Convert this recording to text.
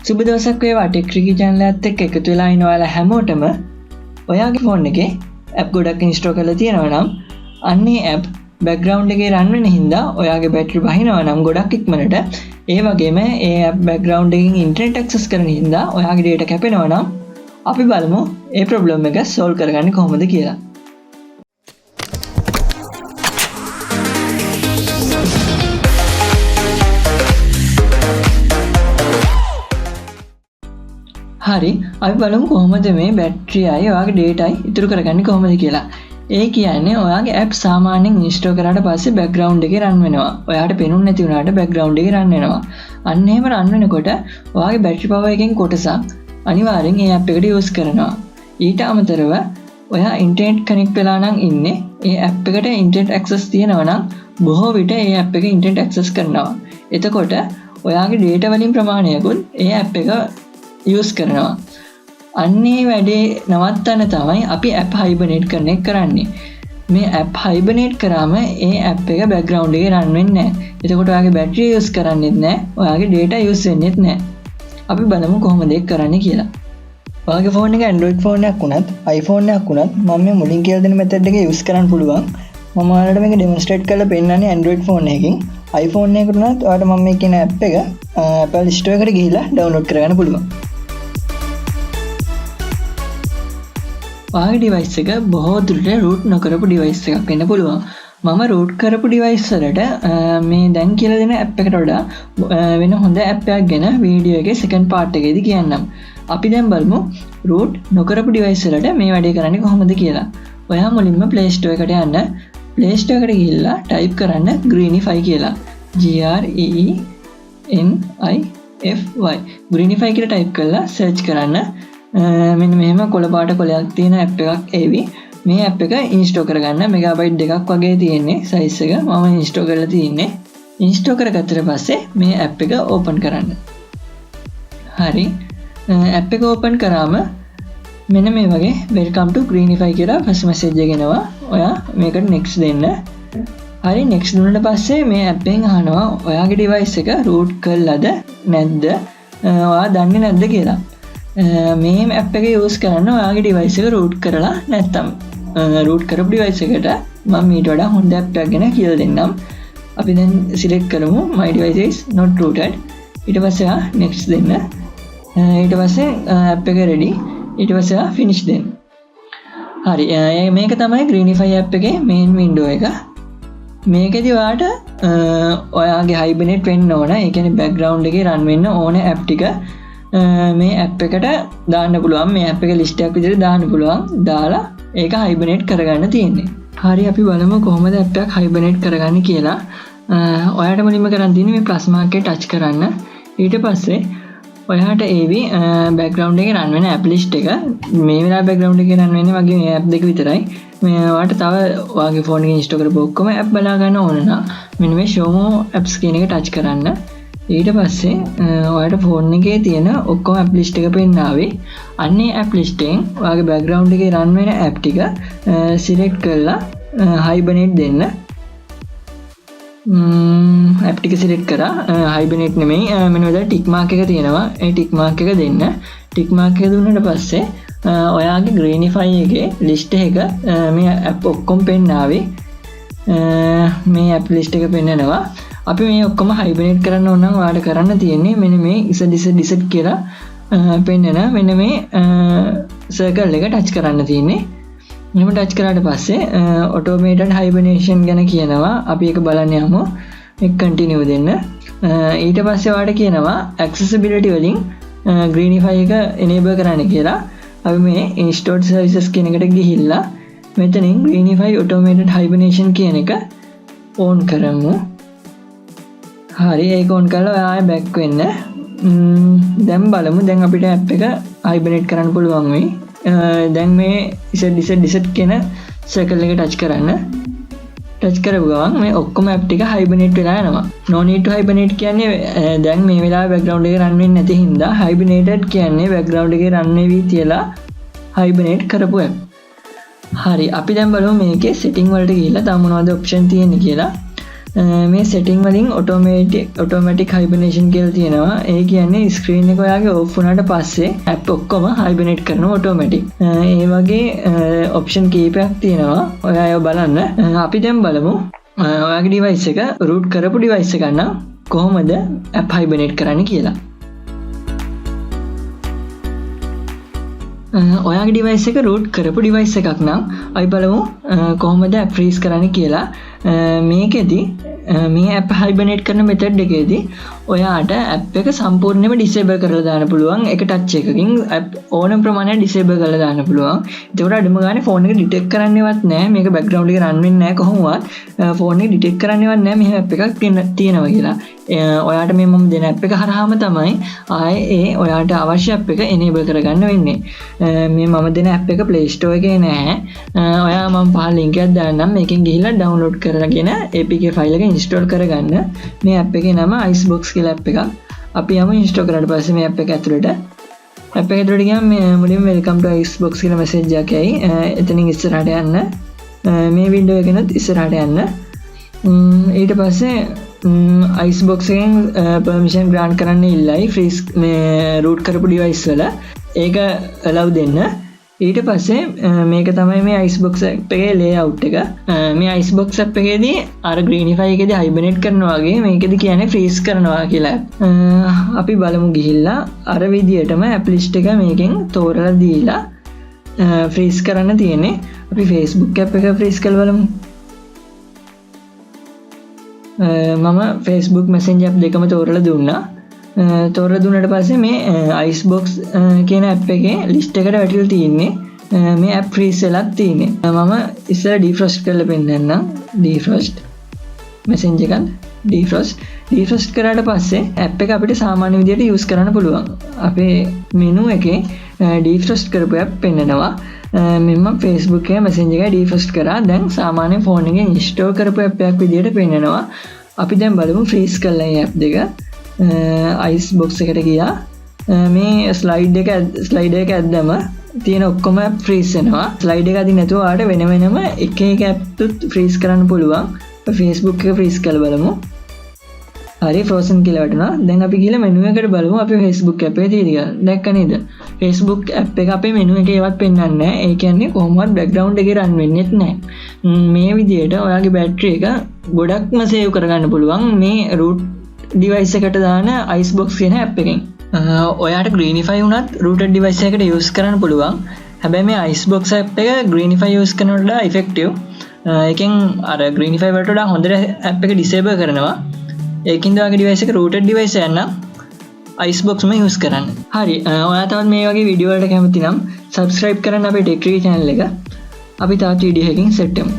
සුබ දවසක් වේවා ටෙක් ට්‍රිකි channel එකත් එක්ක එකතු වෙලා ඉන්න ඔයාලා හැමෝටම ඔයාගේ ෆෝන් එකේ app ගොඩක් install කරලා තියෙනවා නම් අන්නේ app background එකේ run වෙන හින්දා ඔයාගේ බැටරි වහිනවා නම් ගොඩක් ඉක්මනට ඒ වගේම ඒ app background එකකින් internet access කරන හින්දා ඔයාගේ data කැපෙනවා නම් අපි බලමු ඒ problem එක solve කරගන්නේ කොහොමද කියලා. හරි අපි බලමු කොහොමද මේ බැටරි අය ඔයාගේ data ඉතුරු කරගන්නේ කොහොමද කියලා. ඒ කියන්නේ ඔයාගේ app සාමාන්‍යයෙන් install කරාට පස්සේ background එකේ run වෙනවා. ඔයාට පේනුනේ නැති වුණාට background එකේ run වෙනවා. අන්න එහෙම run වෙනකොට ඔයාගේ battery power එකෙන් කොටසක් අනිවාර්යෙන් ඒ app එකට use කරනවා. ඊට අමතරව ඔයා internet connect වෙලා නම් ඉන්නේ ඒ app එකට internet access තියෙනවා නම් බොහෝ විට ඒ app එක internet access කරනවා. එතකොට ඔයාගේ data වලින් ප්‍රමාණයකුත් ඒ app එක use කරනවා. අන්නේ වැඩේ නවත්තන්න තමයි අපි app hibernate කරන එක කරන්නේ. මේ app hibernate කරාම ඒ app එක background එකේ run වෙන්නේ නැහැ. එතකොට ඔයාගේ battery use කරන්නේත් නැහැ. ඔයාගේ data use වෙන්නේත් නැහැ. අපි බලමු කොහොමද ඒක කරන්නේ කියලා. ඔයාගේ phone එක Android phone එකක් වුණත් iPhone එකක් වුණත් මම මේ මුලින් කියලා දෙන method එක use කරන්න පුළුවන්. මම ඔයාලට මේක demonstrate කරලා පෙන්නන්නේ Android phone එකකින්. iPhone එකකට උනත් ඔයාලට මම මේ කියන app එක Apple Store එකට ගිහිල්ලා download කරගන්න පුළුවන්. ඔයාගේ device එක බොහෝ දුරට root නොකරපු device එකක් වෙන්න පුළුවන්. මම root කරපු device වලට මේ දැන් කියලා දෙන app එකට වඩා වෙන හොඳ app එකක් ගැන වීඩියෝ එකේ second part එකේදී කියන්නම්. අපි දැන් බලමු root නොකරපු device වලට මේ වැඩේ කරන්නේ කොහොමද කියලා. ඔයා මුලින්ම Play Store එකට යන්න. Play Store එකට ගිහිල්ලා type කරන්න Greenify කියලා. GREENIFY Greenify කියලා type කරලා search කරන්න. මෙන්න මෙහෙම කොළ පාට කොලයක් තියෙන app එකක් එවි. මේ app එක install කරගන්න මෙගාබයිට් 2ක් වගේ තියෙන්නේ size එක. මම install කරලා තියෙන්නේ. install කරගත්තට පස්සේ මේ app එක open කරන්න. හරි. app එක open කරාම මෙන්න මේ වගේ welcome to Greenify කියලා first message එක එනවා. ඔයා මේකට next දෙන්න. හරි next දුන්නාට පස්සේ මේ app එකෙන් අහනවා ඔයාගේ device එක root කළාද නැද්ද? ඔයා දන්නේ නැද්ද කියලා. මේ app එක use කරන්න ඔයාගේ device එක root කරලා නැත්නම් root කරපු device එකට මම ඊට වඩා හොඳ app එකක් ගැන කියලා දෙන්නම්. අපි දැන් select කරමු my device is not rooted. ඊට පස්සේ next දෙන්න. ඊට පස්සේ app එක ready. ඊට පස්සේ finish දෙන්න. හරි මේක තමයි Greenify app එකේ main window එක. මේකෙදි ඔයාට ඔයාගේ hibernate වෙන්න ඕන. ඒ කියන්නේ background එකේ run වෙන්න ඕන app ටික මේ app එකට දාන්න පුළුවන්. මේ app එක list එකක් විදිහට දාන්න පුළුවන්. දාලා ඒක hibernate කරගන්න තියෙන්නේ. හරි අපි බලමු කොහොමද app එක hibernate කරගන්නේ කියලා. ඔයාට මුලින්ම කරන් තියෙන්නේ මේ plus mark එක touch කරන්න. ඊට පස්සේ ඔයාට ඒවි background එකේ run වෙන app list එක මේ වෙලාවේ background එකේ run වෙන්නේ වගේ මේ app දෙක විතරයි. මේ ඔයාට තව ඔයාගේ phone එකේ install කරපු ඔක්කොම app බලා ගන්න ඕන නම් මෙන්න මේ show more apps කියන එක touch කරන්න. ඊට පස්සේ ඔයාලට ෆෝන් එකේ තියෙන ඔක්කොම app list එක පෙන්නාවේ. අන්නේ app list එකෙන් ඔයාගේ background එකේ run වෙන app ටික select කරලා hibernate දෙන්න. app ටික select කරා hibernate නෙමෙයි මෙන්න මෙතන tick mark එක තියෙනවා. ඒ tick mark එක දෙන්න. tick mark එක දුන්නාට පස්සේ ඔයාගේ Greenify එකේ list එක මේ app ඔක්කොම පෙන්නාවේ. මේ app list එක පෙන්නනවා. අපි මේ ඔක්කොම hibernate කරන්න ඕන නම් ඔයාලට කරන්න තියෙන්නේ මෙන්න මේ ඉසඩ් කියලා පෙන්නන මෙන්න මේ circle එක touch කරන්න තියෙන්නේ. එහෙම touch කරාට පස්සේ automated hibernation ගැන කියනවා. අපි ඒක බලන්න යමු. මේක continue දෙන්න. ඊට පස්සේ ඔයාලට කියනවා accessibility වලින් Greenify එක enable කරන්න කියලා. අපි මේ installed services කියන එකට ගිහිල්ලා මෙතනින් Greenify automated hibernation කියන එක on කරමු. හරි ඒක on කරලා ආයෙ back වෙන්න. දැන් බලමු දැන් අපිට app එක hibernate කරන්න පුළුවන් වෙයි. දැන් මේ ඉසඩ් කියන circle එක touch කරන්න. touch කරපු ගමන් මේ ඔක්කොම app ටික hibernate වෙලා යනවා. no need to hibernate කියන්නේ දැන් මේ වෙලාවේ background එකේ run වෙන්නේ නැති හින්දා hibernated කියන්නේ background එකේ run වෙවි තියලා hibernate කරපු app. හරි අපි දැන් බලමු මේකේ setting වලට ගිහිල්ලා තව මොනවද option තියෙන්නේ කියලා. මේ setting වලින් automatic hibernation කියලා තියෙනවා. ඒ කියන්නේ screen එක ඔයාගේ off වුණාට පස්සේ app ඔක්කොම hibernate කරනවා automatic. ඒ වගේ option කීපයක් තියෙනවා. ඔයා ඒව බලන්න. අපි දැන් බලමු ඔයාගේ device එක root කරපු device එකක් නම් කොහොමද app hibernate කරන්න කියලා. ඔයාගේ device එක root කරපු device එකක් නම් අපි බලමු කොහොමද app freeze කරන්න කියලා. මේකෙදි මේ app hibernate කරන method එකේදී ඔයාට app එක සම්පූර්ණයෙන්ම disable කරලා දාන්න පුළුවන්. එක touch එකකින් app ඕනම ප්‍රමාණයක් disable කරලා දාන්න පුළුවන්. ඒකට අඩුම ගානේ phone එක detect කරන්නේවත් නැහැ. මේක background එකේ run වෙන්නේ නැහැ කොහොමවත්. phone එක detect කරන්නේවත් නැහැ මෙහෙම app එකක් තියෙනවා කියලා. ඔයාට මේ මම දෙන app එක හරහාම තමයි ආයේ ඔයාට අවශ්‍ය app එක enable කරගන්න වෙන්නේ. මේ මම දෙන app එක Play Store එකේ නැහැ. ඔයා මම පහල link එකක් දාන්නම්. මේකෙන් ගිහිල්ලා download කරගෙන APK file එක install කරගන්න. මේ app එකේ නම Icebox කියලා app එකක්. අපි යමු install කරාට පස්සේ මේ app එක ඇතුළට. app එක ඇතුළට ගියාම මුලින්ම welcome to Icebox කියලා message එකක් එයි. එතනින් ඉස්සරහට යන්න. මේ window එකෙනුත් ඉස්සරහට යන්න. ඊට පස්සේ Icebox එකෙන් permission grant කරන්න ඉල්ලයි freeze මේ root කරපු device වල. ඒක allow දෙන්න. ඊට පස්සේ මේක තමයි මේ Icebox app එකේ layout එක. මේ Icebox app එකේදී අර Greenify එකේදී hibernate කරනවා වගේ මේකෙදි කියන්නේ freeze කරනවා කියලා. අපි බලමු ගිහිල්ලා අර විදියටම app list එක මේකෙන් තෝරලා දීලා freeze කරන්න තියෙන්නේ. අපි Facebook app එක freeze කරලා බලමු. මම Facebook Messenger app දෙකම තෝරලා දුන්නා. තෝරලා දුන්නාට පස්සේ මේ Icebox කියන app එකේ list එකට වැටිලා තියෙන්නේ මේ app freeze වෙලා තියෙන්නේ. මම ඉස්සර defrost කරලා පෙන්නන්නම්. defrost Messenger එකත් defrost කරාට පස්සේ app එක අපිට සාමාන්‍ය විදිහට use කරන්න පුළුවන්. අපේ menu එකේ defrost කරපු app පෙන්නනවා. මෙන්න Facebook එකේ Messenger එක defrost කරා. දැන් සාමාන්‍ය phone එකෙන් install කරපු app එකක් විදිහට පෙන්නනවා. අපි දැන් බලමු freeze කරලා මේ app දෙක. Icebox එකට ගියා. මේ slide එක ඇද්දම තියෙන ඔක්කොම app freeze වෙනවා. slide එක අදින් නැතුව ආට වෙන වෙනම එක app තුත් freeze කරන්න පුළුවන්. Facebook එක freeze කරලා බලමු. හරි frozen කියලා වැටුණා. දැන් අපි ගිහලා menu එකට බලමු අපි Facebook app එකේ තියෙන. දැක්ක නේද? Facebook app එක අපේ menu එකේ ඒවත් පෙන්වන්නේ නැහැ. ඒ කියන්නේ කොහොමවත් background එකේ run වෙන්නේත් නැහැ. මේ විදිහට ඔයාගේ battery එක ගොඩක්ම save කරගන්න පුළුවන් මේ root device එකට දාන Icebox කියන app එකෙන්. ඔයාට Greenify උනත් rooted device එකකට use කරන්න පුළුවන්. හැබැයි මේ Icebox app එක Greenify use කරනවට වඩා effective. ඒකෙන් අර Greenify වලට වඩා හොඳට app එක disable කරනවා. ඒකින්ද ඔයාගේ device එක rooted device එකක් නම් Icebox ම use කරන්න. හරි. ඔයා තවත් මේ වගේ වීඩියෝ වලට කැමති නම් subscribe කරන්න අපේ Tech Tree channel එක. අපි තවත් වීඩියෝ එකකින් set වෙමු.